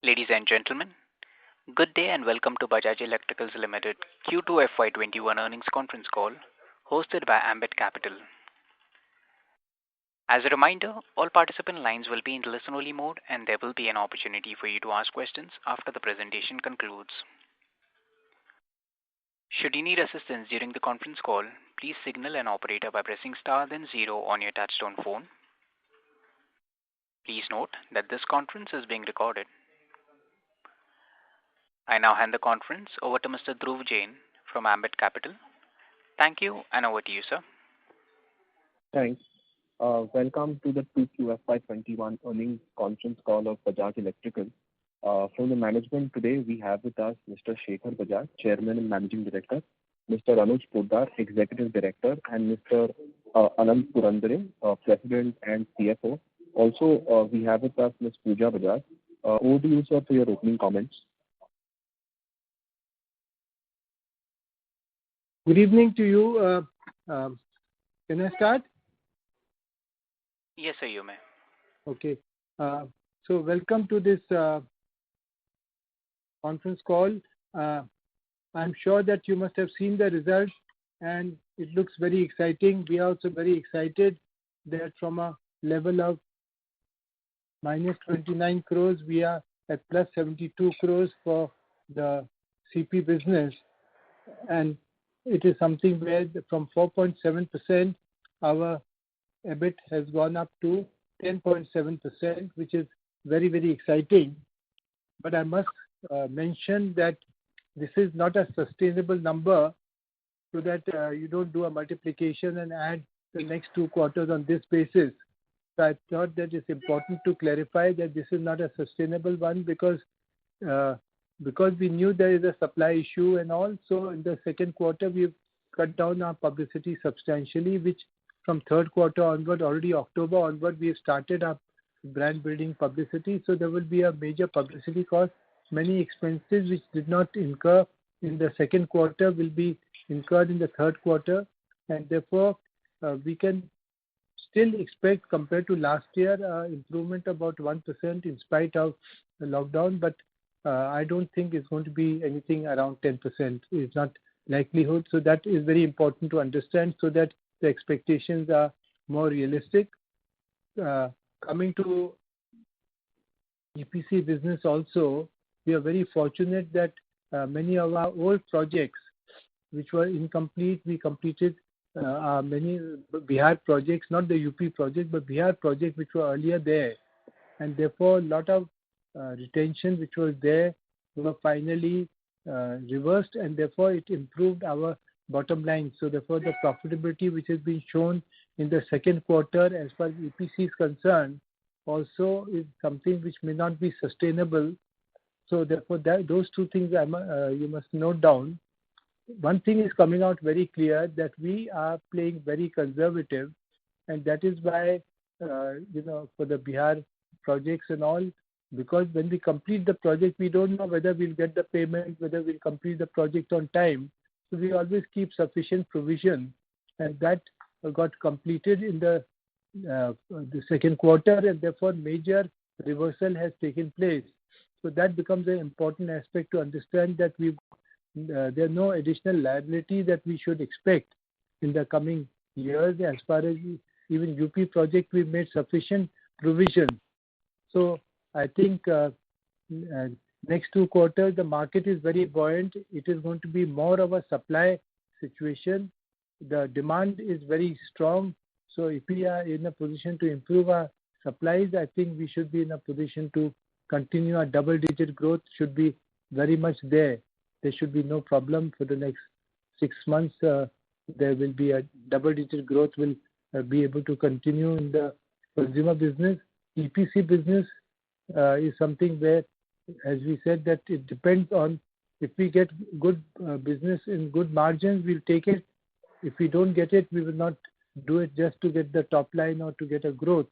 Ladies and gentlemen, good day and welcome to Bajaj Electricals Limited Q2 FY21 earnings conference call hosted by Ambit Capital. As a reminder, all participant lines will be in listen-only mode and there will be an opportunity for you to ask questions after the presentation concludes. Should you need assistance during the conference call, please signal an operator by pressing star then zero on your touchtone phone. Please note that this conference is being recorded. I now hand the conference over to Mr. Dhruv Jain from Ambit Capital. Thank you and over to you, sir. Thanks. Welcome to the 2Q FY21 earnings conference call of Bajaj Electrical. From the management today, we have with us Mr. Shekhar Bajaj, Chairman and Managing Director, Mr. Anuj Poddar, Executive Director, and Mr. Anand Purandare, President and CFO. Also, we have with us Ms. Pooja Bajaj. Over to you, sir, for your opening comments. Good evening to you. Can I start? Yes, sir, you may. Okay. So welcome to this conference call. I'm sure that you must have seen the results and it looks very exciting. We are also very excited that from a level of minus 29 crores, we are at plus 72 crores for the CP business. And it is something where from 4.7%, our EBIT has gone up to 10.7%, which is very, very exciting. But I must mention that this is not a sustainable number so that you don't do a multiplication and add the next 2 quarters on this basis. So I thought that it's important to clarify that this is not a sustainable one because we knew there is a supply issue and all. So in the second quarter, we've cut down our publicity substantially, which from third quarter onward, already October onward, we have started our brand building publicity. So there will be a major publicity cost. Many expenses which did not incur in the second quarter will be incurred in the third quarter. And therefore, we can still expect compared to last year, improvement about 1% in spite of the lockdown. But I don't think it's going to be anything around 10%. It's not likelihood. So that is very important to understand so that the expectations are more realistic. Coming to EPC business also, we are very fortunate that many of our old projects which were incomplete, we completed many Bihar projects, not the UP project, but Bihar projects which were earlier there. And therefore, a lot of retention which was there were finally reversed and therefore it improved our bottom line. So therefore the profitability which has been shown in the second quarter as far as EPC is concerned also is something which may not be sustainable. So therefore those two things you must note down. One thing is coming out very clear that we are playing very conservative and that is why for the Bihar projects and all, because when we complete the project, we don't know whether we'll get the payment, whether we'll complete the project on time. So we always keep sufficient provision, and that got completed in the second quarter, and therefore major reversal has taken place. So that becomes an important aspect to understand that there are no additional liability that we should expect in the coming years. As far as even UP project, we've made sufficient provision. So I think next 2 quarters, the market is very buoyant. It is going to be more of a supply situation. The demand is very strong. So if we are in a position to improve our supplies, I think we should be in a position to continue our double-digit growth should be very much there. There should be no problem for the next 6 months. There will be a double-digit growth will be able to continue in the consumer business. EPC business is something where, as we said, that it depends on if we get good business in good margins, we'll take it. If we don't get it, we will not do it just to get the top line or to get a growth.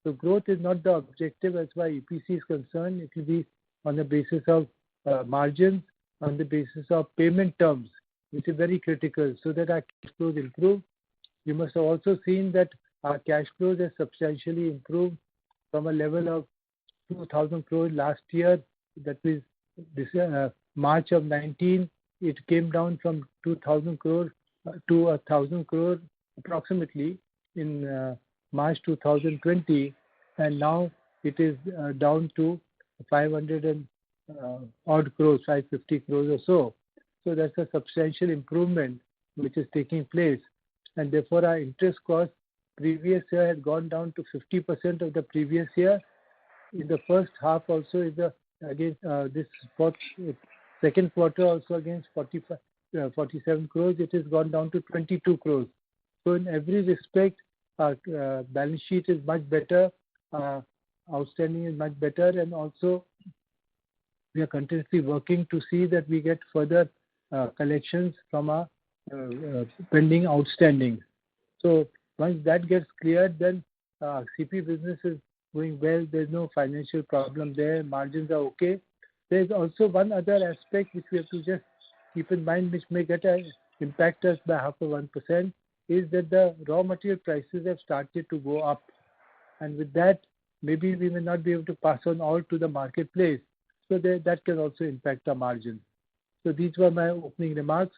So growth is not the objective as far as EPC is concerned. It will be on the basis of margins, on the basis of payment terms, which is very critical so that our cash flows improve. You must have also seen that our cash flows have substantially improved from a level of 2,000 crores last year. that means this March of 19, it came down from 2,000 crore to 1,000 crore approximately in March 2020, and now it is down to 500 and odd crores, 550 crores or so. So that's a substantial improvement which is taking place, and therefore our interest cost previous year had gone down to 50% of the previous year. In the first half also, against this second quarter also against 47 crores, it has gone down to 22 crores. So in every respect, our balance sheet is much better, outstanding is much better, and also we are continuously working to see that we get further collections from our pending outstanding. So once that gets cleared, then CP business is going well. There's no financial problem there. Margins are okay. There's also one other aspect which we have to just keep in mind, which may impact us by 0.5%, is that the raw material prices have started to go up. And with that, maybe we may not be able to pass on all to the marketplace. So that can also impact our margin. So these were my opening remarks.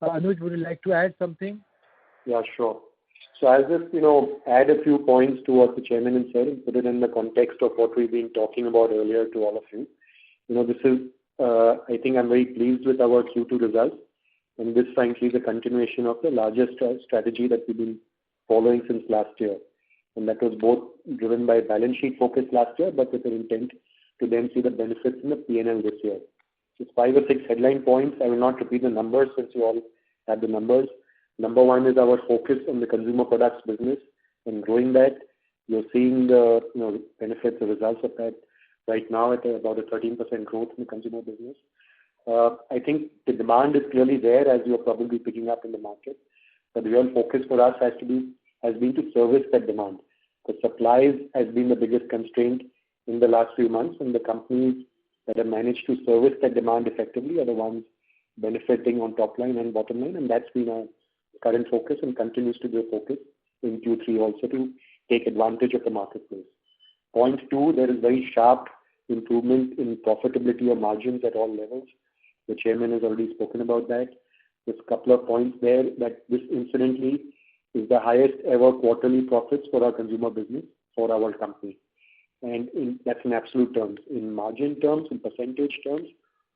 Anuj, would you like to add something? Yeah, sure. So I'll just, add a few points to what the chairman has said and put it in the context of what we've been talking about earlier to all of you. This is, I think I'm very pleased with our Q2 results. And this, frankly, is a continuation of the largest strategy that we've been following since last year. And that was both driven by balance sheet focus last year, but with an intent to then see the benefits in the P&L this year. Just 5 or 6 headline points. I will not repeat the numbers since you all have the numbers. Number one is our focus on the consumer products business and growing that. You're seeing the benefits, the results of that right now at about a 13% growth in the consumer business. I think the demand is clearly there, as you're probably picking up in the market. But the real focus for us has been to service that demand. The supplies has been the biggest constraint in the last few months, and the companies that have managed to service that demand effectively are the ones benefiting on top line and bottom line, and that's been our current focus and continues to be a focus in Q3 also to take advantage of the marketplace. Point 2, there is very sharp improvement in profitability or margins at all levels. The chairman has already spoken about that. There's a couple of points there that this incidentally is the highest ever quarterly profits for our consumer business for our company. And that's in absolute terms. In margin terms, in percentage terms,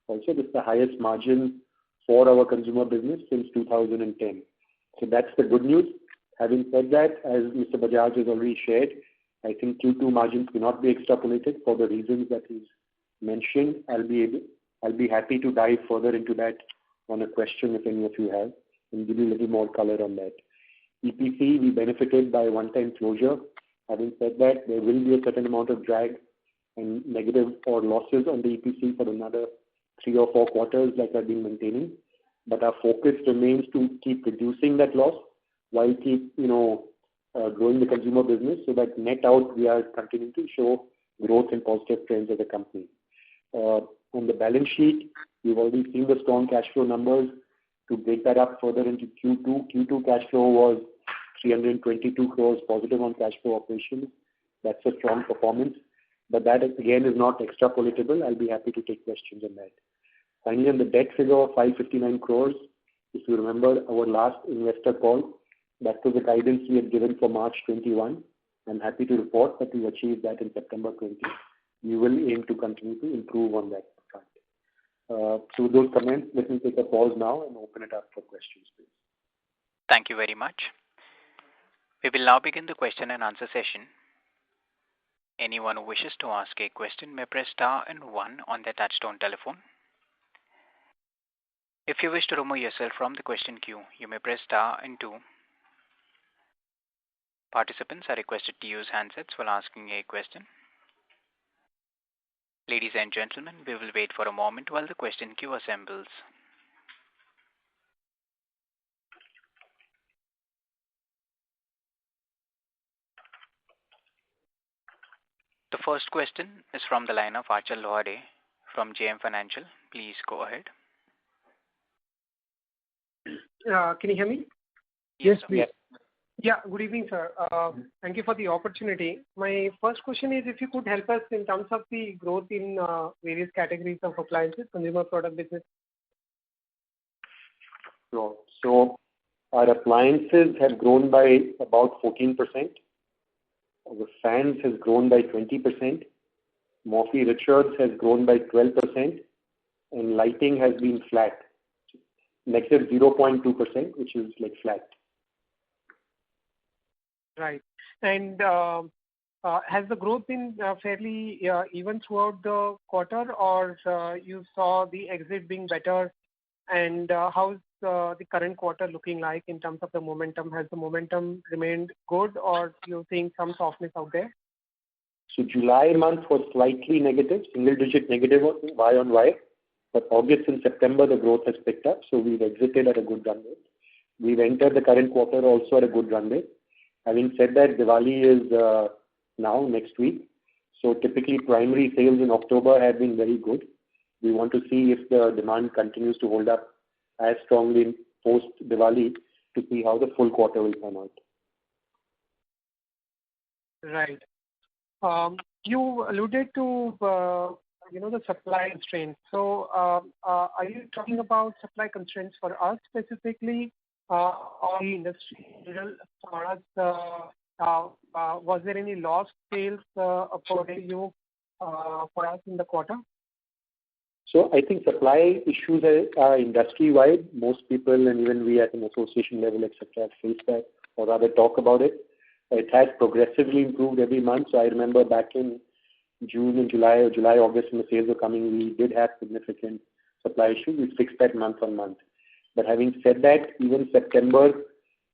also this is the highest margin for our consumer business since 2010. So that's the good news. Having said that, as Mr. Bajaj has already shared, I think Q2 margins cannot be extrapolated for the reasons that he's mentioned. I'll be happy to dive further into that on a question if any of you have, and give you a little more color on that. EPC, we benefited by one-time closure. Having said that, there will be a certain amount of drag and negative or losses on the EPC for another 3 or 4 quarters like I've been maintaining. But our focus remains to keep reducing that loss while keep, growing the consumer business so that net out we are continuing to show growth and positive trends as a company. On the balance sheet, we've already seen the strong cash flow numbers. To break that up further into Q2 cash flow was 322 crores positive on cash flow operations. That's a strong performance. But that again is not extrapolatable. I'll be happy to take questions on that. Finally, on the debt figure of 559 crores, if you remember our last investor call, that was the guidance we had given for March 21. I'm happy to report that we achieved that in September 20. We will aim to continue to improve on that front. To those comments, let me take a pause now and open it up for questions, please. Thank you very much. We will now begin the question and answer session. Anyone who wishes to ask a question may press star and 1 on their touchtone telephone. If you wish to remove yourself from the question queue, you may press star and 2. Participants are requested to use handsets while asking a question. Ladies and gentlemen, we will wait for a moment while the question queue assembles. The first question is from the line of Achal Lohade from JM Financial. Please go ahead. Can you hear me? Yes, please. Yeah, good evening, sir. Thank you for the opportunity. My first question is if you could help us in terms of the growth in various categories of appliances, consumer product business. Sure. So our appliances have grown by about 14%. Our fans has grown by 20%. Morphy Richards has grown by 12%. And lighting has been flat, negative 0.2%, which is like flat. Right. And has the growth been fairly even throughout the quarter, or you saw the exit being better? And how's the current quarter looking like in terms of the momentum? Has the momentum remained good, or you think some softness out there? So July month was slightly negative, single-digit negative Y on Y. But August and September, the growth has picked up, so we've exited at a good run rate. We've entered the current quarter also at a good run rate. Having said that, Diwali is now, next week. So typically primary sales in October have been very good. We want to see if the demand continues to hold up as strongly post-Diwali to see how the full quarter will come out. Right. You alluded to the supply constraints. So are you talking about supply constraints for us specifically, or the industry in general? For us, was there any lost sales according to you for us in the quarter? So I think supply issues are industry-wide. Most people, and even we at an association level, etc., have faced that, or rather talk about it. It has progressively improved every month. So I remember back in June and July, or July, August, when the sales were coming, we did have significant supply issues. We fixed that month on month. But having said that, even September,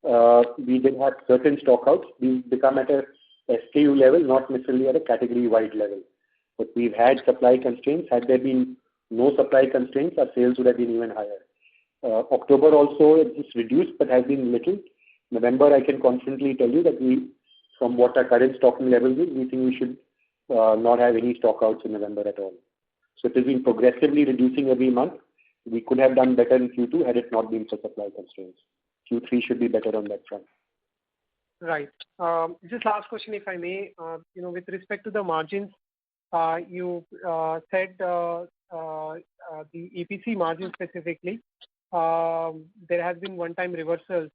we did have certain stockouts. These become at a SKU level, not necessarily at a category-wide level. But we've had supply constraints. Had there been no supply constraints, our sales would have been even higher. October also is reduced, but has been little. November, I can confidently tell you that from what our current stocking levels is, we think we should not have any stockouts in November at all. So it has been progressively reducing every month. We could have done better in Q2 had it not been for supply constraints. Q3 should be better on that front. Right. Just last question, if I may. With respect to the margins, you said the EPC margin specifically, there has been one-time reversal.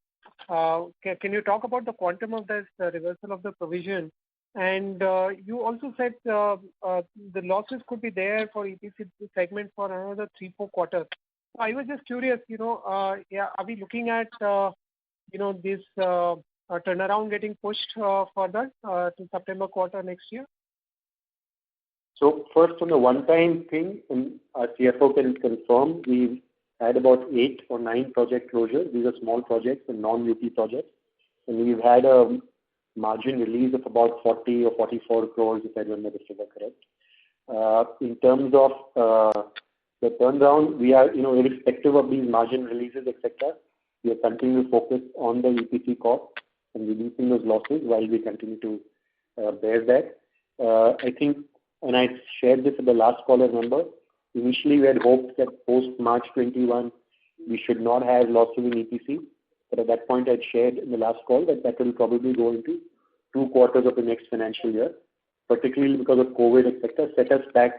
Can you talk about the quantum of this reversal of the provision? And you also said the losses could be there for EPC segment for another 3-4 quarters. So I was just curious, are we looking at this turnaround getting pushed further to September quarter next year? So first on the one-time thing, and our CFO can confirm, we've had about 8 or 9 project closures. These are small projects and non-UP projects. And we've had a margin release of about 40 or 44 crores, if I remember the figure correct. In terms of the turnaround, we are, irrespective of these margin releases, etc., we are continuing to focus on the EPC cost and reducing those losses while we continue to bear that. I think, and I shared this at the last call, I remember, initially we had hoped that post-March 21, we should not have losses in EPC. But at that point, I'd shared in the last call that will probably go into 2 quarters of the next financial year, particularly because of COVID, etc., set us back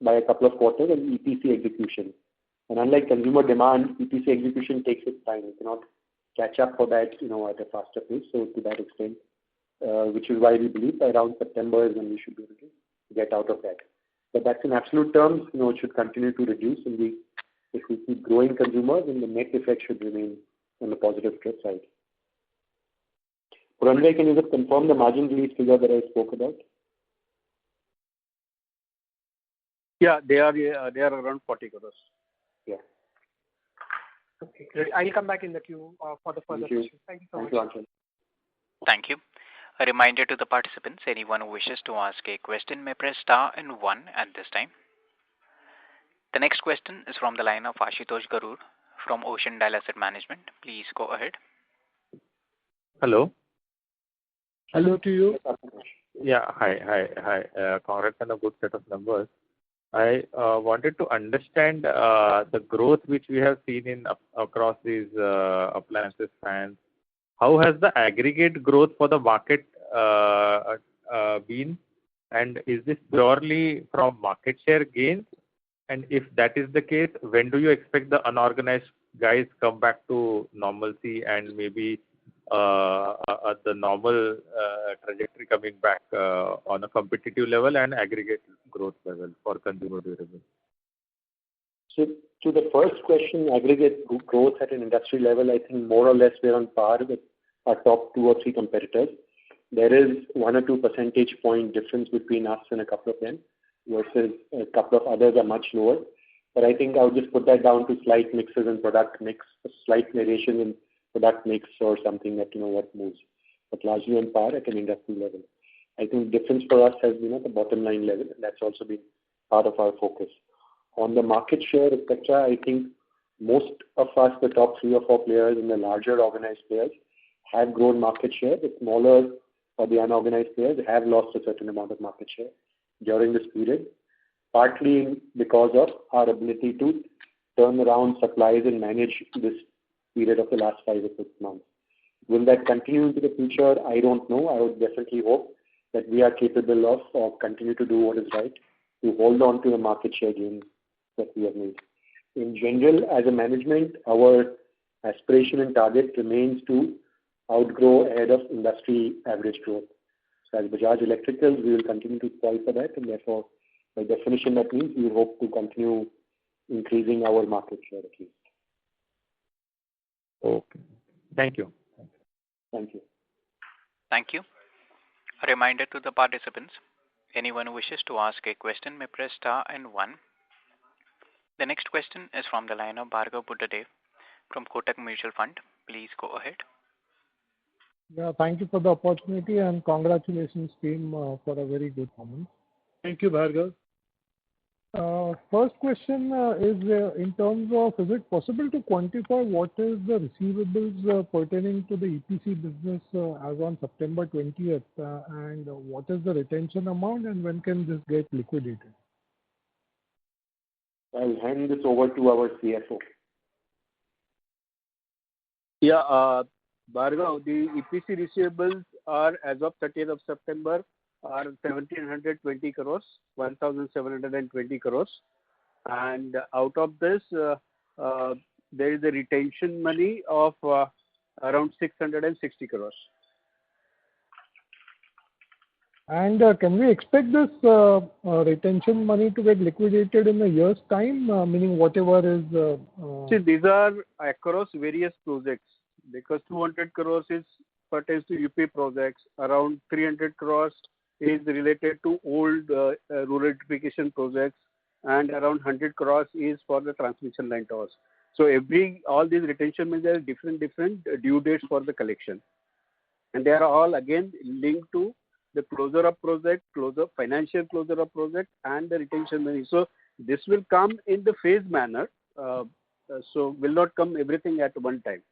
by a couple of quarters in EPC execution. And unlike consumer demand, EPC execution takes its time. You cannot catch up for that, at a faster pace. So to that extent, which is why we believe by around September is when we should be able to get out of that. But that's in absolute terms, it should continue to reduce. And if we keep growing consumers, then the net effect should remain on the positive side. Ranjay, can you just confirm the margin release figure that I spoke about? Yeah, they are around 40 crores. Yeah. Okay, great. I'll come back in the queue for the further questions. Thank you so much. Thank you. A reminder to the participants, anyone who wishes to ask a question may press star and 1 at this time. The next question is from the line of Ashutosh Garud from Ocean Dial Asset Management. Please go ahead. Hello. Hello to you. Yeah, hi. Congrats on a good set of numbers. I wanted to understand the growth which we have seen across these appliances, fans, how has the aggregate growth for the market been? And is this purely from market share gains? And if that is the case, when do you expect the unorganized guys come back to normalcy and maybe the normal trajectory coming back on a competitive level and aggregate growth level for consumer durables? So to the first question, aggregate growth at an industry level, I think more or less we're on par with our top 2 or 3 competitors. There is 1 or 2 percentage point difference between us and a couple of them, versus a couple of others are much lower. But I think I'll just put that down to slight mixes in product mix, a slight variation in product mix or something that, what moves. But largely on par at an industry level. I think the difference for us has been at the bottom line level, and that's also been part of our focus. On the market share, etc., I think most of us, the top 3 or 4 players and the larger organized players, have grown market share. The smaller or the unorganized players have lost a certain amount of market share during this period, partly because of our ability to turn around supplies and manage this period of the last 5 or 6 months. Will that continue into the future? I don't know. I would definitely hope that we are capable of continue to do what is right to hold on to the market share gains that we have made. In general, as a management, our aspiration and target remains to outgrow ahead of industry average growth. So as Bajaj Electricals, we will continue to strive for that, and therefore, by definition, that means we hope to continue increasing our market share at least. Okay. Thank you. Thank you. Thank you. A reminder to the participants, anyone who wishes to ask a question may press star and 1. The next question is from the line of Bhargav Buddhadev from Kotak Mutual Fund. Please go ahead. Yeah, thank you for the opportunity and congratulations team for a very good performance. Thank you, Bhargav. First question is in terms of, is it possible to quantify what is the receivables pertaining to the EPC business as on September 20th and what is the retention amount and when can this get liquidated? I'll hand this over to our CFO. Yeah, Bhargav, the EPC receivables are, as of 30th of September, are 1,720 crores, 1,720 crores. And out of this, there is a retention money of around 660 crores. And can we expect this retention money to get liquidated in a year's time, meaning whatever is... See, these are across various projects because 200 crores is pertains to UP projects, around 300 crores is related to old rural electrification projects, and around 100 crores is for the transmission line towers. So all these retention money are different due dates for the collection. And they are all again linked to the closure of project, financial closure of project, and the retention money. So this will come in the phase manner. So will not come everything at one time.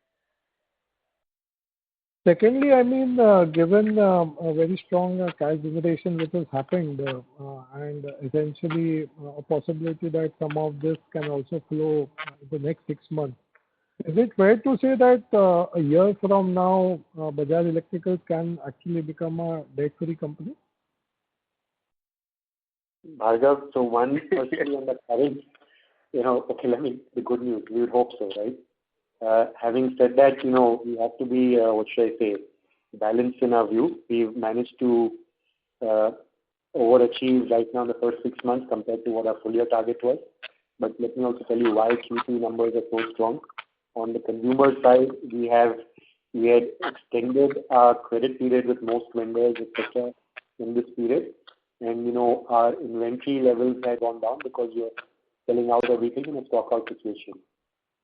Secondly, I mean, given a very strong cash generation which has happened and essentially a possibility that some of this can also flow in the next 6 months, is it fair to say that a year from now, Bajaj Electricals can actually become a debt-free company? Bhargav, so one firstly on the current, the good news, we would hope so, right? Having said that, we have to be, balanced in our view. We've managed to overachieve right now in the first 6 months compared to what our full year target was. But let me also tell you why Q2 numbers are so strong. On the consumer side, we had extended our credit period with most vendors, etc., in this period. And, our inventory levels had gone down because we are selling out everything in a stock-out situation.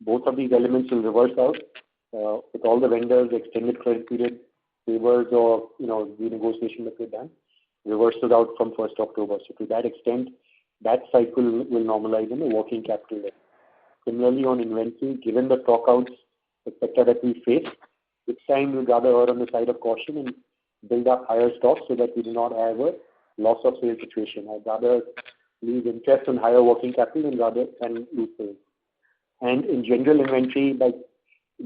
Both of these elements will reverse out with all the vendors, extended credit period, waivers or, renegotiation that we've done, reverses out from 1st October. So to that extent, that cycle will normalize in the working capital level. Similarly, on inventory, given the stock-outs, etc., that we face, this time we'd rather err on the side of caution and build up higher stocks so that we do not have a loss of sales situation. I'd rather leave interest on higher working capital than lose sales. And in general inventory,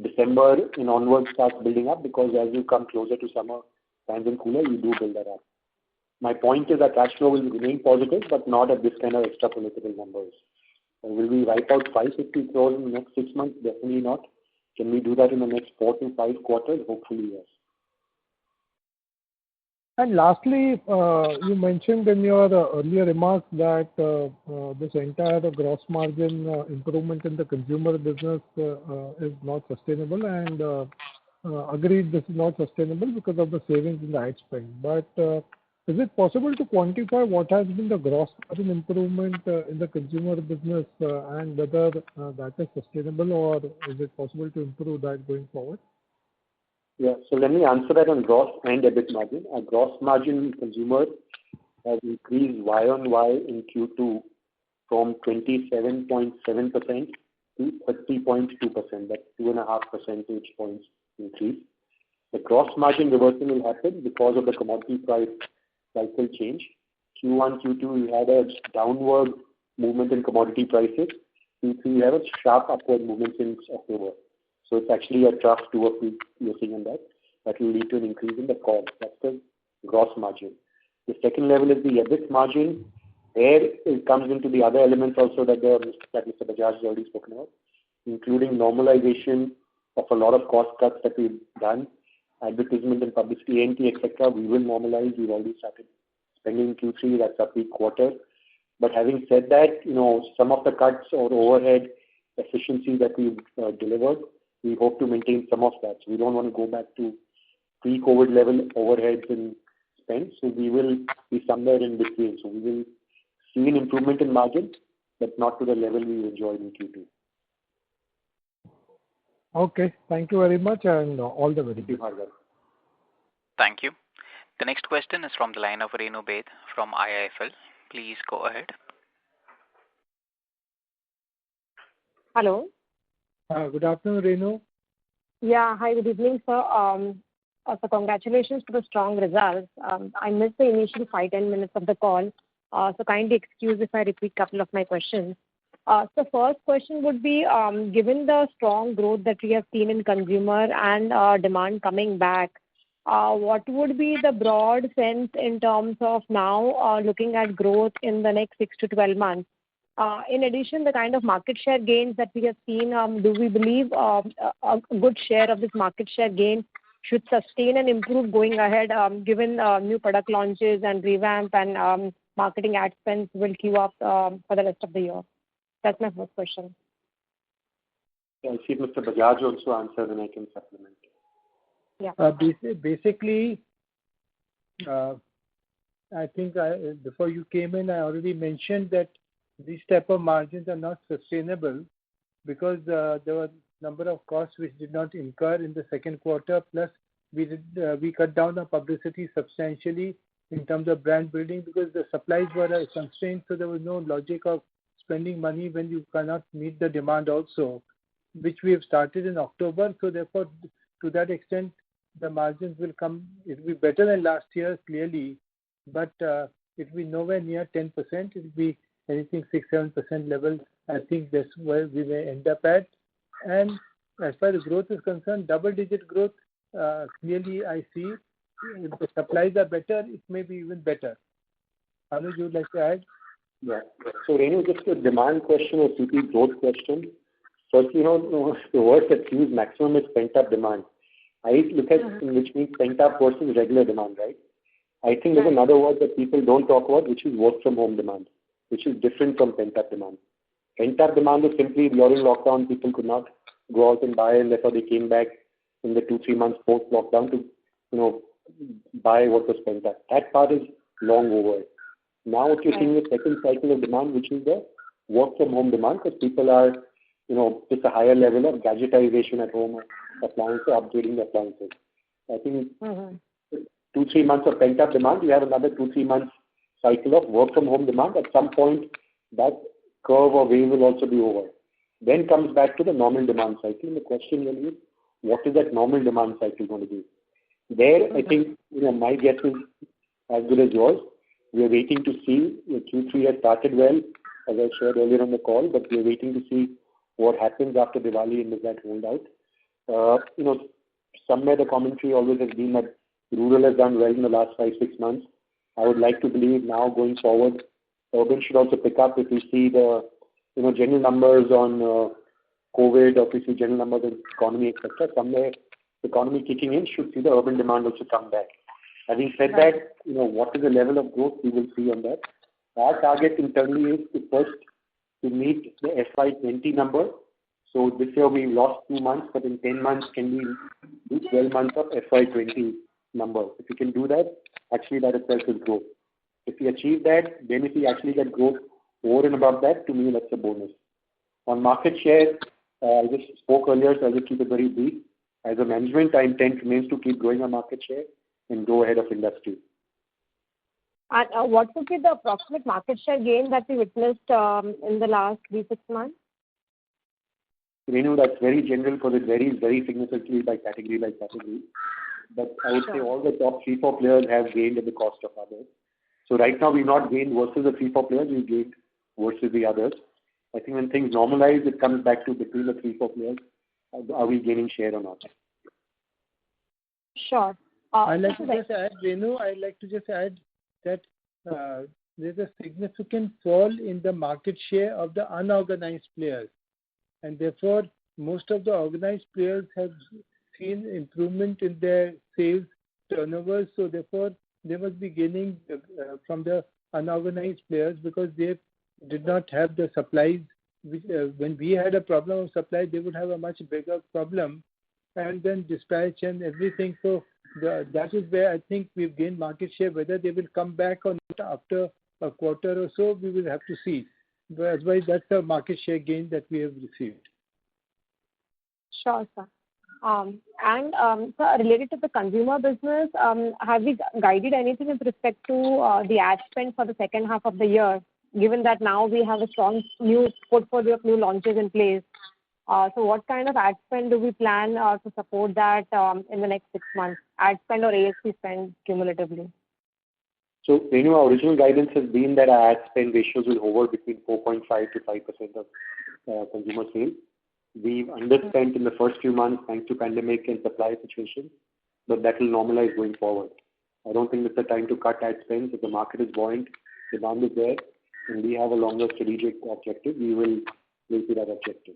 December and onwards starts building up, because as you come closer to summer, fans and cooler, you do build that up. My point is that cash flow will remain positive, but not at this kind of extrapolable numbers. Will we wipe out 550 crores in the next 6 months? Definitely not. Can we do that in the next 4 to 5 quarters? Hopefully, yes. And lastly, you mentioned in your earlier remarks that this entire gross margin improvement in the consumer business is not sustainable, and agreed, this is not sustainable because of the savings in the ad spend. But is it possible to quantify what has been the gross margin improvement in the consumer business and whether that is sustainable, or is it possible to improve that going forward? Yeah, so let me answer that on gross and EBIT margin. Our gross margin in consumer has increased Y on Y in Q2 from 27.7% to 30.2%. That's 2.5 percentage points increase. The gross margin reversal will happen because of the commodity price cycle change. Q1, Q2, we had a downward movement in commodity prices. Q3, we have a sharp upward movement since October. So it's actually a trough to a peak you're seeing on that. That will lead to an increase in the COGS. That's the gross margin. The second level is the EBIT margin. There it comes into the other elements also that Mr. Bajaj has already spoken about, including normalization of a lot of cost cuts that we've done, advertisement and publicity, A&P, etc. We will normalize. We've already started spending in Q3. That's a peak quarter. But having said that, some of the cuts or overhead efficiency that we've delivered, we hope to maintain some of that. So we don't want to go back to pre-COVID level overheads and spend. So we will be somewhere in between. So we will see an improvement in margin, but not to the level we enjoyed in Q2. Okay. Thank you very much, and all the very best. Thank you. The next question is from the line of Renu Baid from IIFL. Please go ahead. Hello. Good afternoon, Renu. Yeah. Hi, good evening, sir. So congratulations for the strong results. I missed the initial 5-10 minutes of the call, so kindly excuse if I repeat a couple of my questions. So first question would be, given the strong growth that we have seen in consumer and demand coming back, what would be the broad sense in terms of now looking at growth in the next 6 to 12 months? In addition, the kind of market share gains that we have seen, do we believe a good share of this market share gain should sustain and improve going ahead, given new product launches and revamp and marketing ad spends will queue up for the rest of the year? That's my first question. I'll see if Mr. Bajaj also answers, and I can supplement. Yeah. Basically, I think before you came in, I already mentioned that these type of margins are not sustainable because there were a number of costs which did not incur in the second quarter. Plus, we cut down our publicity substantially in terms of brand building because the supplies were constrained, so there was no logic of spending money when you cannot meet the demand also, which we have started in October. So therefore, to that extent, the margins will come. It will be better than last year, clearly, but it will be nowhere near 10%. It will be anything 6-7% level. I think that's where we may end up at. And as far as growth is concerned, double-digit growth, clearly I see. If the supplies are better, it may be even better. Anuj, you would like to add? Yeah. So, Renu, just a demand question or CP growth question. First, the word that's used maximum is pent-up demand. I look at which means pent-up versus regular demand, right? I think there's another word that people don't talk about, which is work from home demand, which is different from pent-up demand. Pent-up demand is simply during lockdown, people could not go out and buy, and therefore they came back in the 2-3 months post-lockdown to, buy what was pent up. That part is long over. Now what you're seeing is the second cycle of demand, which is the work from home demand, because people are, just a higher level of gadgetization at home, appliances, upgrading the appliances. I think 2-3 months of pent-up demand, you have another 2-3 months cycle of work from home demand. At some point, that curve or wave will also be over. Then comes back to the normal demand cycle. And the question really is, what is that normal demand cycle going to be? There, I think, my guess is as good as yours. We are waiting to see. Q3 has started well, as I shared earlier on the call, but we are waiting to see what happens after Diwali and does that hold out. Somewhere the commentary always has been that rural has done well in the last 5-6 months. I would like to believe now going forward, urban should also pick up if we see the general numbers on COVID, or if we see general numbers in economy, etc. Somewhere the economy kicking in should see the urban demand also come back. Having said that, what is the level of growth we will see on that? Our target internally is to first to meet the FY20 number. So this year we lost 2 months, but in 10 months can we do 12 months of FY20 number? If we can do that, actually that itself is growth. If we achieve that, then if we actually get growth over and above that, to me that's a bonus. On market share, I just spoke earlier, so I'll just keep it very brief. As a management, our intent remains to keep growing our market share and go ahead of industry. And what would be the approximate market share gain that we witnessed in the last 3-6 months? Renu, that's very general because it varies very significantly by category. But I would say all the top 3-4 players have gained at the cost of others. So right now we've not gained versus the 3-4 players, we've gained versus the others. I think when things normalize, it comes back to between the 3-4 players. Are we gaining share or not? Sure. I'd like to just add, Renu, that there's a significant fall in the market share of the unorganized players. And therefore, most of the organized players have seen improvement in their sales turnovers. So therefore, they must be gaining from the unorganized players because they did not have the supplies. When we had a problem of supply, they would have a much bigger problem, and then dispatch and everything. So that is where I think we've gained market share. Whether they will come back or not after a quarter or so, we will have to see. But otherwise, that's the market share gain that we have received. Sure, sir. Sir, related to the consumer business, have we guided anything with respect to the ad spend for the second half of the year, given that now we have a strong new portfolio of new launches in place? So what kind of ad spend do we plan to support that in the next 6 months? Ad spend or ASP spend cumulatively? So, Renu, our original guidance has been that our ad spend ratios will hover between 4.5 to 5% of consumer sales. We've underspent in the first few months thanks to pandemic and supply situation, but that will normalize going forward. I don't think it's the time to cut ad spends. If the market is buoyant, demand is there, and we have a longer strategic objective, we will see that objective.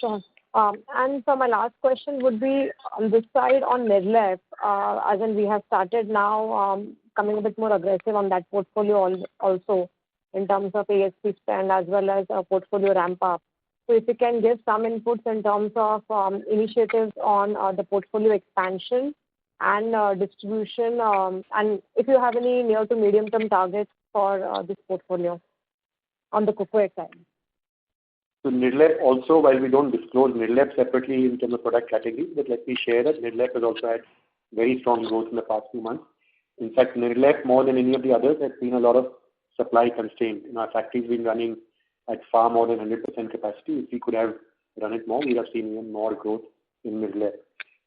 Sure. And so my last question would be on this side on Nirlep, as in we have started now coming a bit more aggressive on that portfolio also in terms of ASP spend as well as portfolio ramp up. So if you can give some inputs in terms of initiatives on the portfolio expansion and distribution, and if you have any near to medium term targets for this portfolio on the cookware side. So Nirlep also, while we don't disclose Nirlep separately in terms of product category, but let me share that Nirlep has also had very strong growth in the past 2 months. In fact, Nirlep, more than any of the others, has seen a lot of supply constraint. In our factories, been running at far more than 100% capacity. If we could have run it more, we'd have seen even more growth in Nirlep.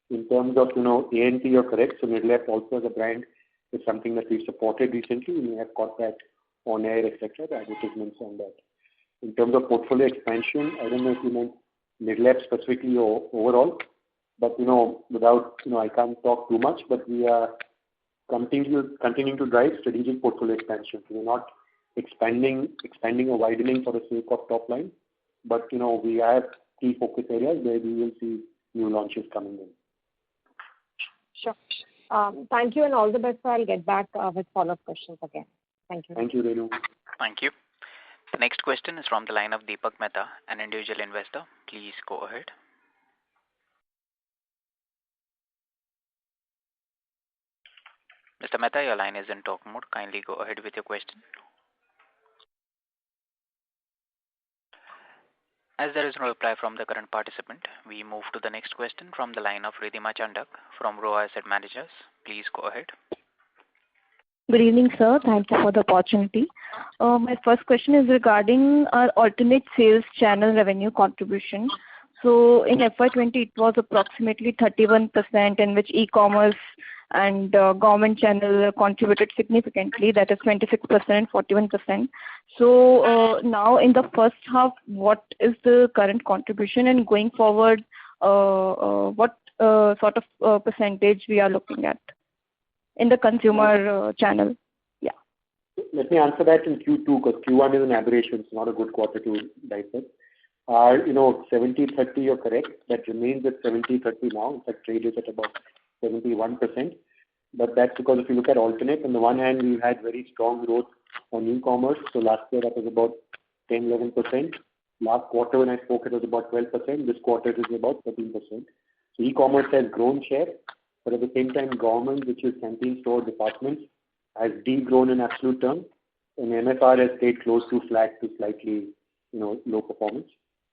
In terms of, A&P, you're correct. So Nirlep also as a brand is something that we've supported recently. We have got that on air, etc., the advertisements on that. In terms of portfolio expansion, I don't know if you meant Nirlep specifically or overall, but, without, I can't talk too much, but we are continuing to drive strategic portfolio expansion. So we're not expanding or widening for the sake of top line, but, we have key focus areas where we will see new launches coming in. Sure. Thank you and all the best. I'll get back with follow-up questions again. Thank you. Thank you, Renu. Thank you. The next question is from the line of Deepak Mehta, an individual investor. Please go ahead. Mr. Mehta, your line is in talk mode. Kindly go ahead with your question. As there is no reply from the current participant, we move to the next question from the line of Ridhima Chandak from Roa Asset Managers. Please go ahead. Good evening, sir. Thank you for the opportunity. My first question is regarding our alternate sales channel revenue contribution. So in FY20, it was approximately 31%, in which e-commerce and government channel contributed significantly, that is 26%, 41%. So now in the first half, what is the current contribution, and going forward, what sort of percentage we are looking at in the consumer channel? Yeah. Let me answer that in Q2 because Q1 is an aberration. It's not a good quarter to dissect. 70-30, you're correct. That remains at 70-30 now. In fact, trade is at about 71%. But that's because if you look at alternate, on the one hand, we've had very strong growth on e-commerce. So last year that was about 10-11%. Last quarter when I spoke, it was about 12%. This quarter it is about 13%. So e-commerce has grown share, but at the same time, government, which is canteen store departments, has de-grown in absolute terms, and MFR has stayed close to flat to slightly, low performance.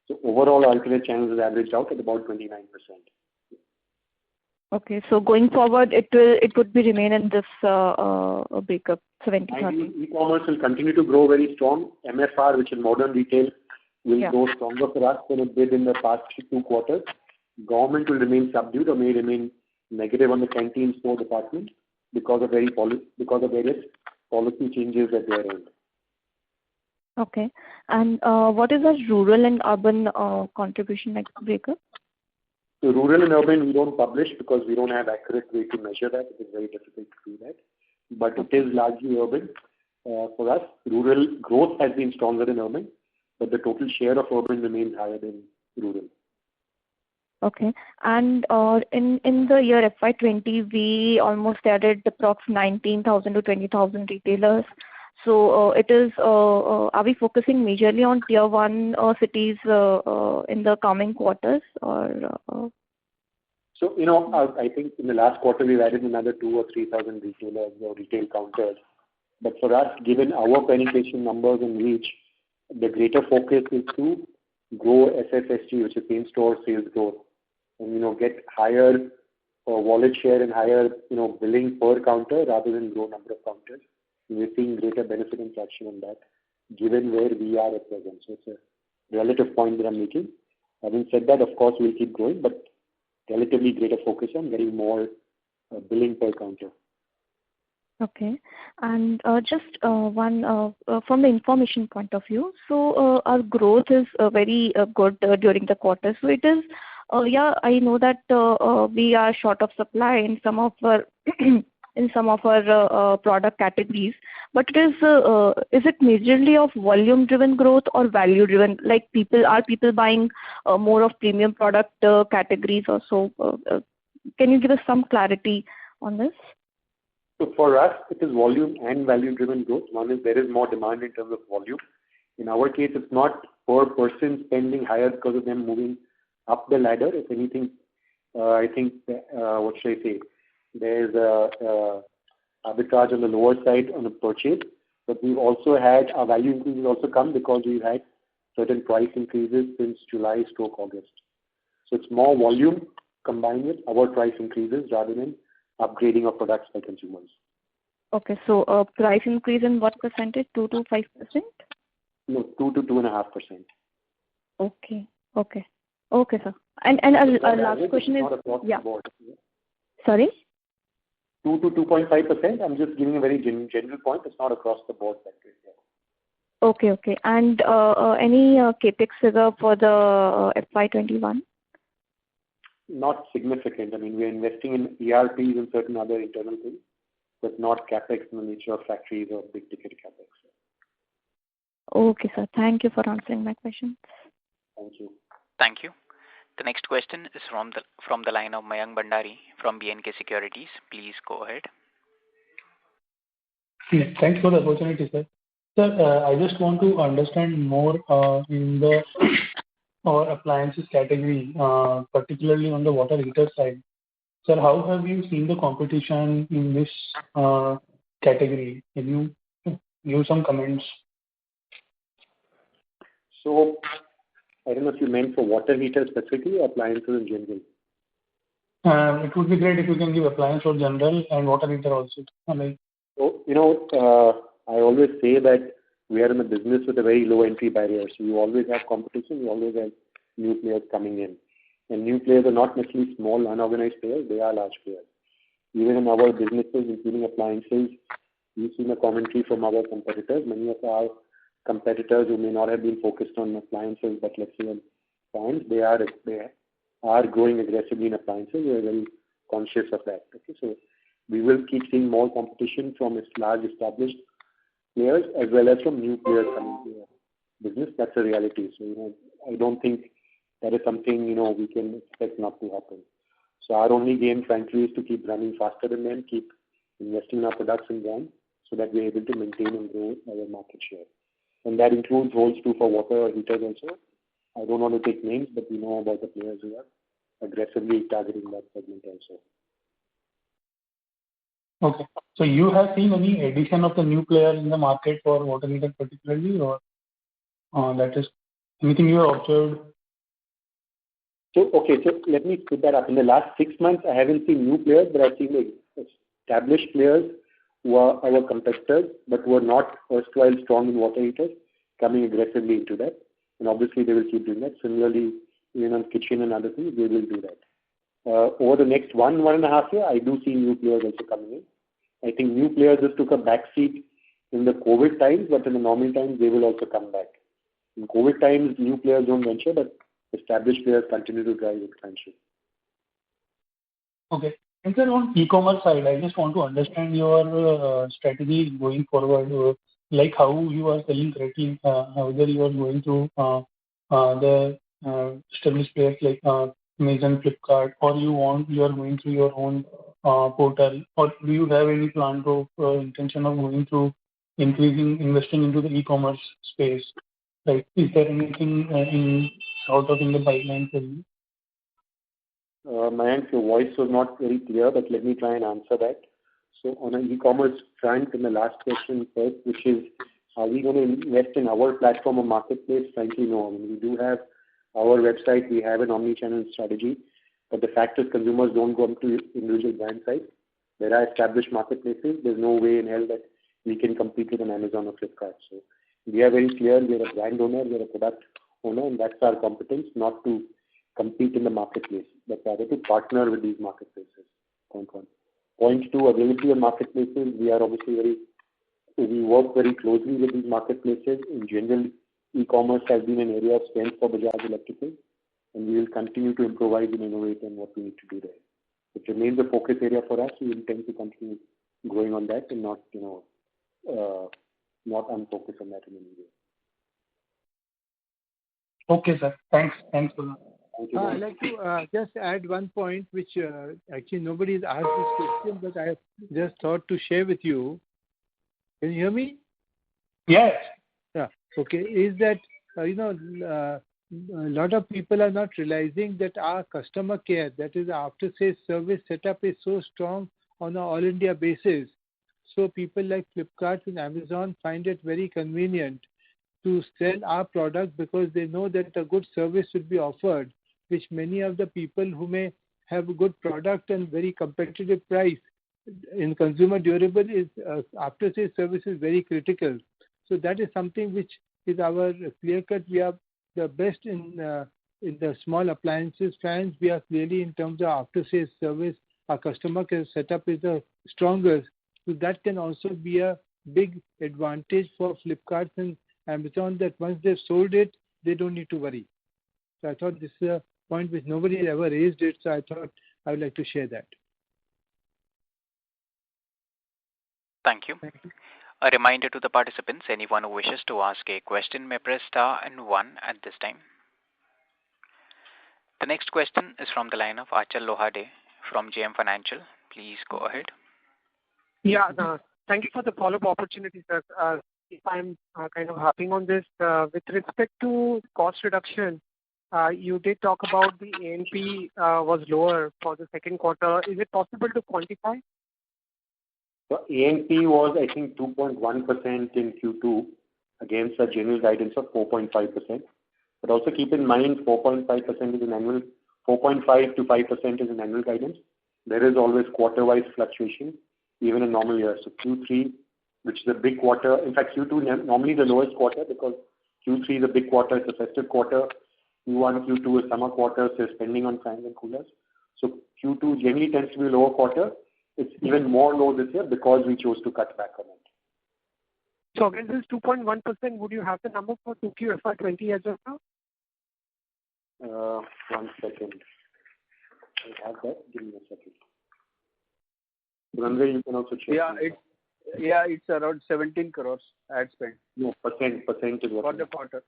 So overall, alternate channels has averaged out at about 29%. Okay, so going forward, it would be remain in this breakup 70-30. E-commerce will continue to grow very strong. MFR, which is modern retail, will grow stronger for us than it did in the past 2 quarters. Government will remain subdued or may remain negative on the canteen store department because of various policy changes at their end. Okay. And what is the rural and urban contribution like breakup? So rural and urban we don't publish because we don't have accurate way to measure that. It is very difficult to do that. But it is largely urban for us. Rural growth has been stronger than urban, but the total share of urban remains higher than rural. Okay. And in the year FY20, we almost added approx 19,000 to 20,000 retailers. So are we focusing majorly on tier 1 cities in the coming quarters or? So, I think in the last quarter we've added another 2,000 or 3,000 retailers or retail counters. But for us, given our penetration numbers and reach, the greater focus is to grow SSSG, which is same store sales growth, and get higher wallet share and higher billing per counter rather than grow number of counters. We're seeing greater benefit and traction on that, given where we are at present. So it's a relative point that I'm making. Having said that, of course, we'll keep growing, but relatively greater focus on getting more billing per counter. Okay. And just one from the information point of view. So our growth is very good during the quarter. So it is, I know that we are short of supply in some of our product categories, but is it majorly of volume driven growth or value driven? Like are people buying more of premium product categories or so? Can you give us some clarity on this? So for us, it is volume and value driven growth. One is there is more demand in terms of volume. In our case, it's not per person spending higher because of them moving up the ladder. If anything, I think, what should I say? There's arbitrage on the lower side on a purchase, but we've also had our value increases also come because we've had certain price increases since July/August. So it's more volume combined with our price increases rather than upgrading of products by consumers. Okay, so price increase in what percentage? 2 to 5%? No, 2 to 2.5%. Okay, sir. And a last question is, Sorry? 2 to 2.5%. I'm just giving a very general point. It's not across the board that way. Okay. And any capex figure for the FY21? Not significant. I mean, we're investing in ERPs and certain other internal things, but not capex in the nature of factories or big ticket capex. Okay, sir. Thank you for answering my questions. Thank you. Thank you. The next question is from the line of Mayank Bhandari from B&K Securities. Please go ahead. Yes, thanks for the opportunity, sir. Sir, I just want to understand more in the appliances category, particularly on the water heater side. Sir, how have you seen the competition in this category? Can you give some comments? So, I don't know if you meant for water heaters specifically or appliances in general. It would be great if you can give appliance or general and water heater also. So, I always say that we are in a business with a very low entry barrier. So you always have competition, you always have new players coming in. And new players are not necessarily small, unorganized players, they are large players. Even in our businesses, including appliances, we've seen a commentary from our competitors. Many of our competitors who may not have been focused on appliances, but let's say on fans, they are growing aggressively in appliances. We are very conscious of that. Okay, so we will keep seeing more competition from large established players as well as from new players coming to the business. That's a reality. So, I don't think that is something, we can expect not to happen. So our only game, frankly, is to keep running faster than them, keep investing in our products and brand so that we're able to maintain and grow our market share. And that holds true for water heaters also. I don't want to take names, but we know about the players who are aggressively targeting that segment also. Okay. So you have seen any addition of the new player in the market for water heater particularly, or that is anything you have observed? So let me put that up. In the last 6 months, I haven't seen new players, but I've seen established players who are our competitors, but who are not erstwhile strong in water heaters, coming aggressively into that. And obviously, they will keep doing that. Similarly, even on kitchen and other things, they will do that. Over the next 1.5 years, I do see new players also coming in. I think new players just took a backseat in the COVID times, but in the normal times, they will also come back. In COVID times, new players don't venture, but established players continue to drive expansion. Okay. And sir, on e-commerce side, I just want to understand your strategy going forward, like how you are selling correctly, whether you are going through the established players like Amazon, Flipkart, or you are going through your own portal, or do you have any plan to intention of going through investing into the e-commerce space? Like, is there anything in the pipeline for you? Mayank, your voice was not very clear, but let me try and answer that. So on an e-commerce front, in the last question first, which is, are we going to invest in our platform or marketplace? Frankly, no. I mean, we do have our website, we have an omni-channel strategy, but the fact is consumers don't go to individual brand sites. There are established marketplaces. There's no way in hell that we can compete with an Amazon or Flipkart. So we are very clear, we're a brand owner, we're a product owner, and that's our competence, not to compete in the marketplace, but rather to partner with these marketplaces. Point one. Point two, availability of marketplaces. We are obviously we work very closely with these marketplaces. In general, e-commerce has been an area of strength for Bajaj Electrical, and we will continue to improvise and innovate on what we need to do there. It remains a focus area for us. We intend to continue growing on that and not unfocus on that in any way. Okay, sir. Thanks for that. I'd like to just add one point, which actually nobody has asked this question, but I just thought to share with you. Can you hear me? Yes. Yeah. Okay. Is that, a lot of people are not realizing that our customer care, that is after-sales service setup, is so strong on an all-India basis. So people like Flipkart and Amazon find it very convenient to sell our product because they know that a good service will be offered, which many of the people who may have a good product and very competitive price in consumer durable is after-sales service is very critical. So that is something which is our clear cut. We are the best in the small appliances, fans. We are clearly in terms of after-sales service. Our customer care setup is the strongest. So that can also be a big advantage for Flipkart and Amazon, that once they've sold it, they don't need to worry. So I thought this is a point which nobody ever raised it, so I thought I would like to share that. Thank you. A reminder to the participants, anyone who wishes to ask a question may press star and 1 at this time. The next question is from the line of Achal Lohade from JM Financial. Please go ahead. Yeah, thank you for the follow-up opportunity, sir. If I'm kind of harping on this, with respect to cost reduction, you did talk about the A&P was lower for the second quarter. Is it possible to quantify? So A&P was, I think, 2.1% in Q2 against a general guidance of 4.5%. But also keep in mind, 4.5% is an annual, 4.5 to 5% is an annual guidance. There is always quarter-wise fluctuation, even in normal years. So Q3, which is a big quarter, in fact, Q2 normally the lowest quarter because Q3 is a big quarter, it's a festive quarter. Q1, Q2 is summer quarter, so spending on fans and coolers. So Q2 generally tends to be a lower quarter. It's even more low this year because we chose to cut back on it. So against this 2.1%, would you have the number for 2Q FY20 as of now? 1 second. I have that. Give me a second. Ranjay, you can also check. It's around 17 crores ad spend. No, percent is what? For the quarter.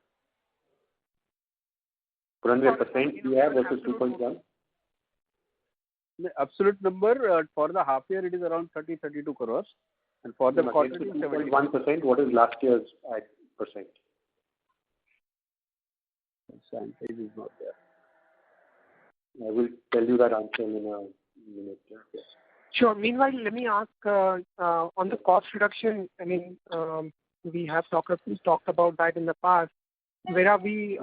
Ranjay, percent you have versus 2.1? The absolute number for the half year it is around 32 crores. And for the quarter it is 2.1%. What is last year's ad percent? Percentage is not there. I will tell you that answer in a minute. Yes. Sure. Meanwhile, let me ask on the cost reduction. I mean, we have talked about that in the past. Where are we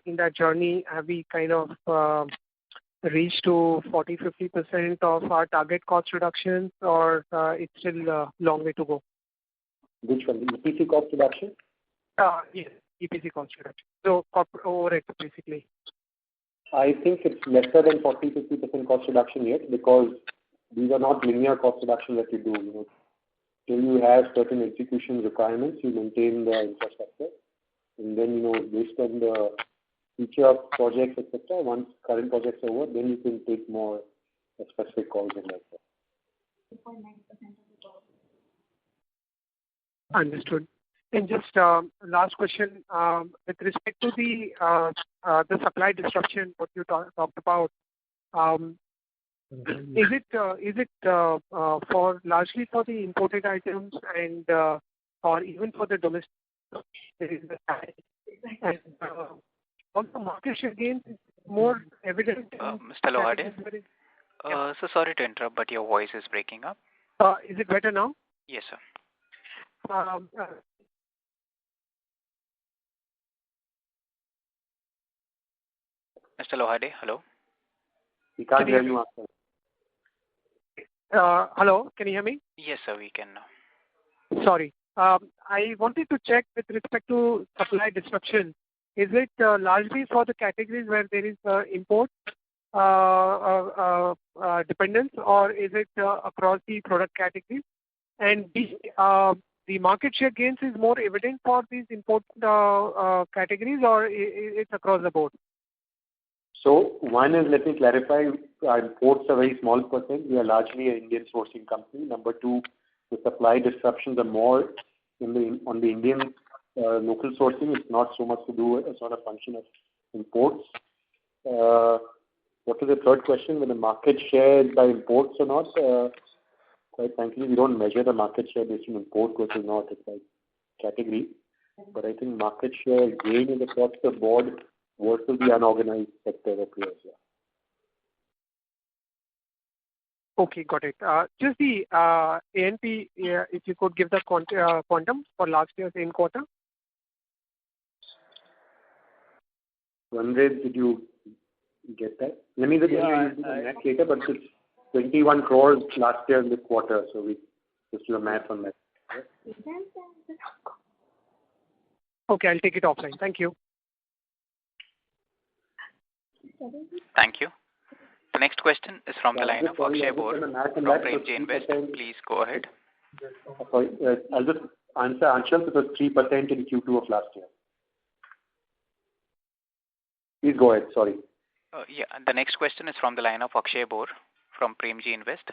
in that journey? Have we kind of reached to 40-50% of our target cost reductions, or it's still a long way to go? Which one? The EPC cost reduction? Yes, EPC cost reduction. So corporate overhead, basically. I think it's lesser than 40-50% cost reduction yet, because these are not linear cost reduction that you do. Till you have certain execution requirements, you maintain the infrastructure, and then based on the future of projects, etc. Once current projects are over, then you can take more specific calls and like that. Understood. And just last question, with respect to the supply disruption, what you talked about, is it for largely for the imported items and or even for the domestic? And also market share gains is more evident. Mr. Lohade, so sorry to interrupt, but your voice is breaking up. Is it better now? Yes, sir. Mr. Lohade, hello. We can't hear you. Hello, can you hear me? Yes, sir, we can now. Sorry. I wanted to check with respect to supply disruption. Is it largely for the categories where there is import dependence, or is it across the product categories? And the market share gains is more evident for these import categories, or it's across the board? So one is, let me clarify, our imports are very small percent. We are largely an Indian sourcing company. Number two, the supply disruptions are more on the Indian local sourcing. It's not so much to do with a sort of function of imports. What is the third question? When the market share is by imports or not? Quite frankly, we don't measure the market share based on import versus not. It's like category. But I think market share gain is across the board versus the unorganized sector that we have here. Okay, got it. Just the A&P, if you could give the quantum for last year's same quarter. Ranjay, did you get that? Let me just give you the net later, but it's 21 crores last year in this quarter, so we just do the math on that. Okay, I'll take it offline. Thank you. Thank you. The next question is from the line of Akshay Bor from Premji Invest. Please go ahead. Sorry, I'll just answer Anshul. It was 3% in Q2 of last year. Please go ahead. Sorry. Yeah, the next question is from the line of Akshay Bor from Premji Invest.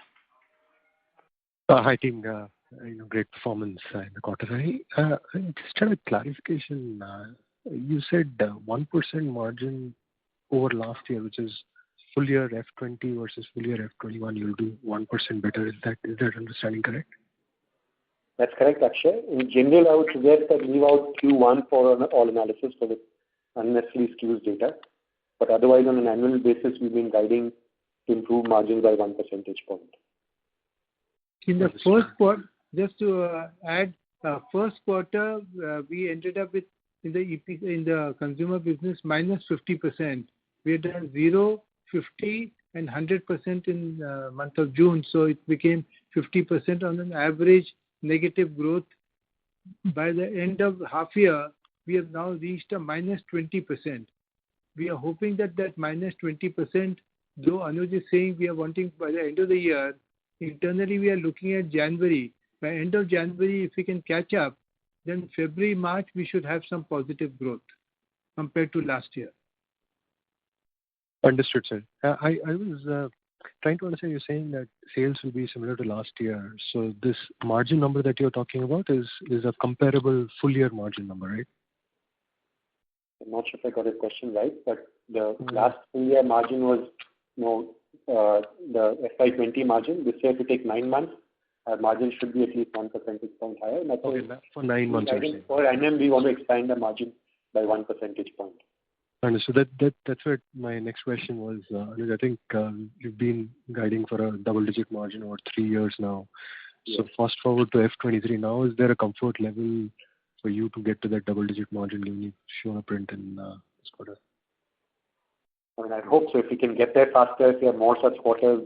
Hi team, great performance in the quarter. Just have a clarification. You said 1% margin over last year, which is full year F20 versus full year F21. You'll do 1% better. Is that understanding correct? That's correct, Akshay. In general, I would suggest that leave out Q1 for all analysis for the unnecessarily skews data. But otherwise, on an annual basis, we've been guiding to improve margins by 1 percentage point. In the first quarter, just to add, first quarter we ended up with in the consumer business minus 50%. We had done 0, 50, and 100% in month of June. So it became 50% on an average negative growth. By the end of half year, we have now reached a minus 20%. We are hoping that minus 20%, though Anuj is saying we are wanting by the end of the year, internally we are looking at January. By end of January, if we can catch up, then February, March, we should have some positive growth compared to last year. Understood, sir. I was trying to understand, you're saying that sales will be similar to last year. So this margin number that you're talking about is a comparable full year margin number, right? I'm not sure if I got your question right, but the last full year margin was, the FY20 margin. This year, if you take 9 months, our margin should be at least 1 percentage point higher. And that's for 9 months. For annum, we want to expand the margin by 1 percentage point. Understood. That's what my next question was. I think you've been guiding for a double-digit margin over 3 years now. Yes. So fast forward to F23 now, is there a comfort level for you to get to that double-digit margin given you've shown a print in this quarter? I mean, I hope so. If we can get there faster, if we have more such quarters,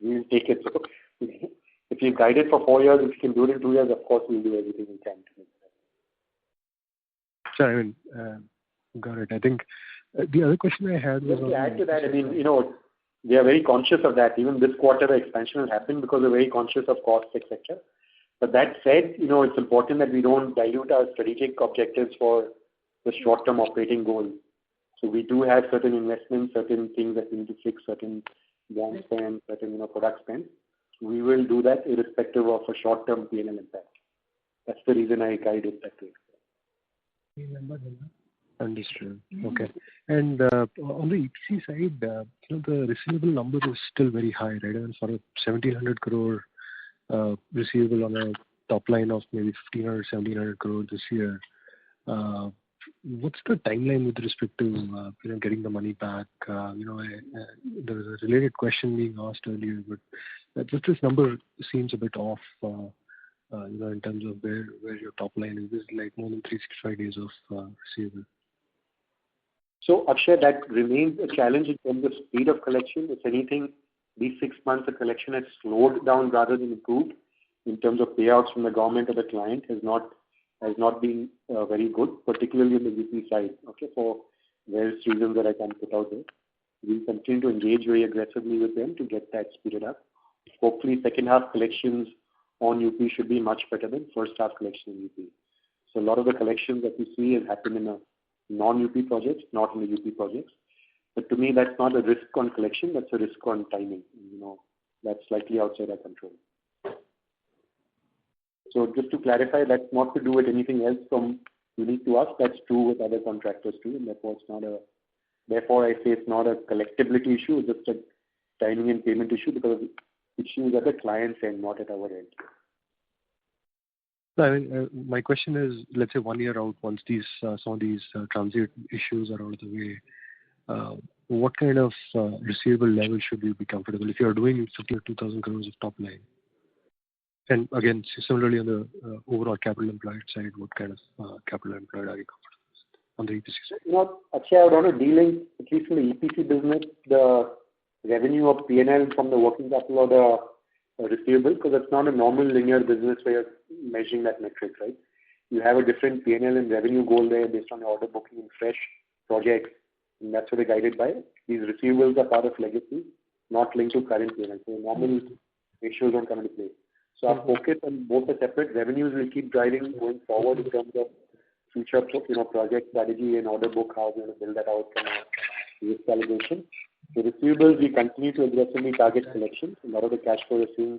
we'll take it. So if we've guided for 4 years, if we can do it in 2 years, of course we'll do everything we can to make that. Sure, I mean, got it. I think the other question I had was... Just to add to that, I mean, we are very conscious of that. Even this quarter, the expansion has happened because we're very conscious of costs, etc. But that said, it's important that we don't dilute our strategic objectives for the short-term operating goals. So we do have certain investments, certain things that we need to fix, certain brand spend, certain product spend. We will do that irrespective of a short-term P&L impact. That's the reason I guided that way. Understood. Okay. And on the EPC side, the receivable number is still very high, right? And for a 1,700 crore receivable on a top line of maybe 1,500, 1,700 crore this year. What's the timeline with respect to getting the money back? There was a related question being asked earlier, but just this number seems a bit off. In terms of where your top line is. This is like more than 365 days of receivable. So, Akshay, that remains a challenge in terms of speed of collection. If anything, these 6 months the collection has slowed down rather than improved in terms of payouts from the government or the client has not been very good, particularly on the UP side, okay, for various reasons that I can put out there. We'll continue to engage very aggressively with them to get that speeded up. Hopefully, second half collections on UP should be much better than first half collection in UP. So a lot of the collections that we see has happened in a non-UP projects, not in the UP projects. But to me, that's not a risk on collection, that's a risk on timing. That's slightly outside our control. So just to clarify, that's not to do with anything else from unique to us. That's true with other contractors too, and therefore I say it's not a collectability issue, it's just a timing and payment issue because the issues at the client's end, not at our end. I mean, my question is, let's say 1 year out, once some of these transit issues are out of the way, what kind of receivable level should you be comfortable if you are doing 52,000 crores of top line? And again, similarly on the overall capital employed side, what kind of capital employed are you comfortable with on the EPC side? Actually, I would want to dealing, at least in the EPC business, the revenue of P&L from the working capital or the receivable, because it's not a normal linear business where you're measuring that metric, right? You have a different P&L and revenue goal there based on the order booking in fresh projects, and that's what they're guided by. These receivables are part of legacy, not linked to current P&L. So normal ratios don't come into play. So our focus on both the separate revenues will keep driving going forward in terms of future project strategy and order book, how we're going to build that out from a risk calibration. The receivables, we continue to aggressively target collections. A lot of the cash flow is seeing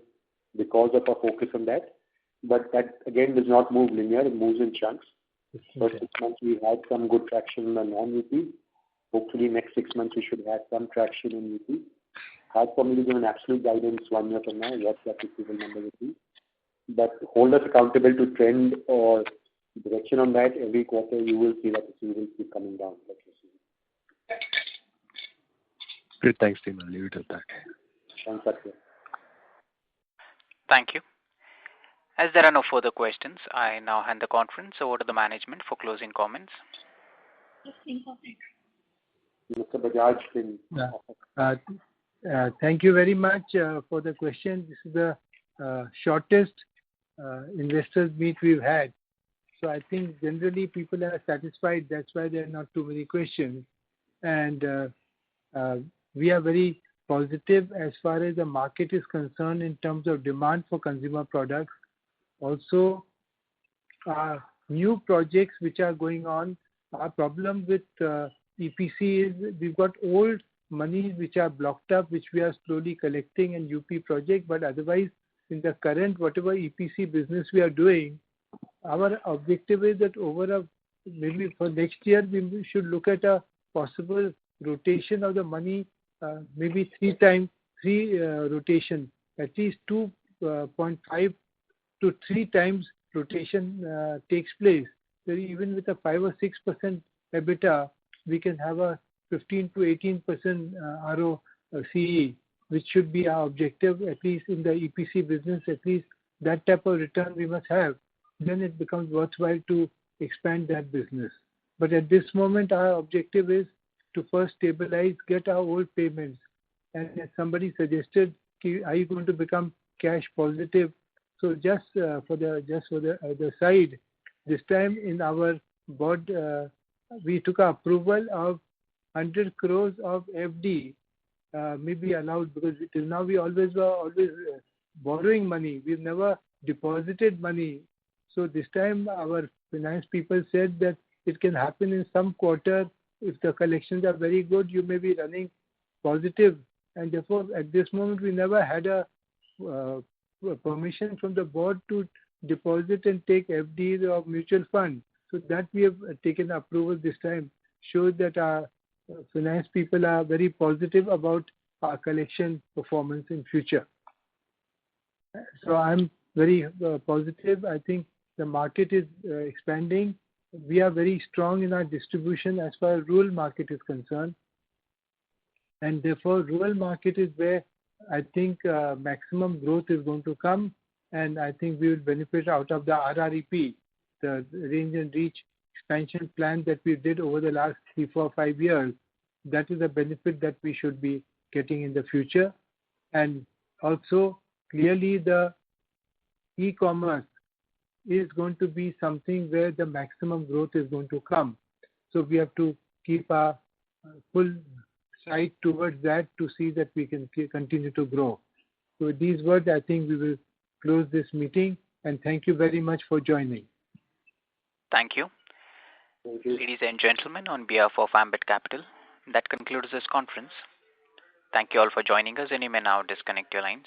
because of our focus on that. But that, again, does not move linear. It moves in chunks. First 6 months, we had some good traction in the non-UP. Hopefully, next 6 months, we should have some traction in UP. Hard for me to give an absolute guidance 1 year from now what that receivable number would be. But hold us accountable to trend or direction on that. Every quarter, you will see that receivables keep coming down. Great, thanks, team. I'll leave it at that. Thanks, Akshay. Thank you. As there are no further questions, I now hand the conference over to the management for closing comments. Mr. Bajaj, thank you very much for the question. This is the shortest investors meet we've had. So I think generally people are satisfied. That's why there are not too many questions. And we are very positive as far as the market is concerned in terms of demand for consumer products. Also, new projects which are going on. Our problem with EPC is we've got old monies which are blocked up, which we are slowly collecting in UP project, but otherwise in the current whatever EPC business we are doing, our objective is that maybe for next year we should look at a possible rotation of the money, maybe three rotation, at least 2.5 to 3 times rotation takes place. So even with a 5 or 6% EBITDA, we can have a 15 to 18% ROCE, which should be our objective, at least in the EPC business. At least that type of return we must have. Then it becomes worthwhile to expand that business. But at this moment, our objective is to first stabilize, get our old payments. And as somebody suggested, are you going to become cash positive? So just for the side, this time in our board, we took approval of 100 crores of FD may be allowed, because till now we always borrowing money. We've never deposited money. So this time our finance people said that it can happen in some quarter. If the collections are very good, you may be running positive. And therefore, at this moment, we never had a permission from the board to deposit and take FDs or mutual fund. So that we have taken approval this time. Shows that our finance people are very positive about our collection performance in future. So I'm very positive. I think the market is expanding. We are very strong in our distribution as far as rural market is concerned. And therefore, rural market is where I think maximum growth is going to come. And I think we will benefit out of the RREP, the range and reach expansion plan that we did over the last 3, 4, 5 years. That is a benefit that we should be getting in the future. And also, clearly the e-commerce is going to be something where the maximum growth is going to come. So we have to keep our full sight towards that to see that we can continue to grow. So with these words, I think we will close this meeting, and thank you very much for joining. Thank you. Thank you. Ladies and gentlemen, on behalf of Ambit Capital, that concludes this conference. Thank you all for joining us, and you may now disconnect your lines.